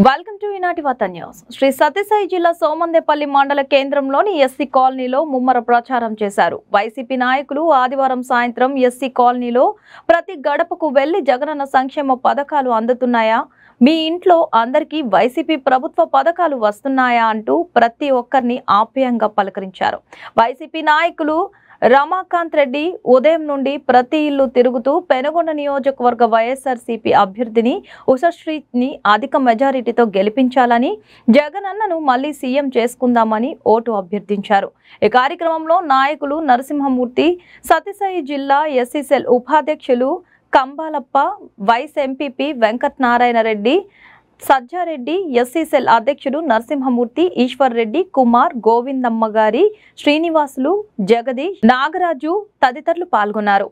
Welcome to ఈనాటి వార్తా news. Shri Sathya Sai జిల్లా సోమందేపల్లి మండల కేంద్రంలోని ఎస్సీ కాలనీలో ముమ్మర ప్రచారం చేశారు. వైసీపీ నాయకులు ఆదివారం సాయంత్రం ఎస్సీ కాలనీలో ప్రతి గడపకు వెళ్లి జగనన్న సంక్షేమ పథకాలు అందుతున్నాయా, మీ ఇంట్లో అందరికీ వైసీపీ ప్రభుత్వ పథకాలు వస్తున్నాయా అంటూ ప్రతి ఒక్కరిని ఆప్యాయంగా పలకరించారు. వైసీపీ నాయకులు రమాకాంత్ రెడ్డి ఉదయం నుండి ప్రతి ఇల్లు తిరుగుతూ పెనుగొండ నియోజకవర్గ వైఎస్ఆర్సీపీ అభ్యర్థిని ఉషశ్రీని అధిక మెజారిటీతో గెలిపించాలని, జగనన్నను మళ్లీ సీఎం చేసుకుందామని ఓటు అభ్యర్థించారు. ఈ కార్యక్రమంలో నాయకులు నరసింహమూర్తి, సత్యసాయి జిల్లా ఎస్సీ సెల్ ఉపాధ్యక్షులు Kambalappa, vice MPP Venkat Narayana Reddy, Sajjareddy, SC cell అధ్యక్షుడు నరసింహమూర్తి, ఈశ్వర్ రెడ్డి, కుమార్, గోవిందమ్మ గారి, శ్రీనివాసులు, జగదీష్, నాగరాజు తదితరులు పాల్గొన్నారు.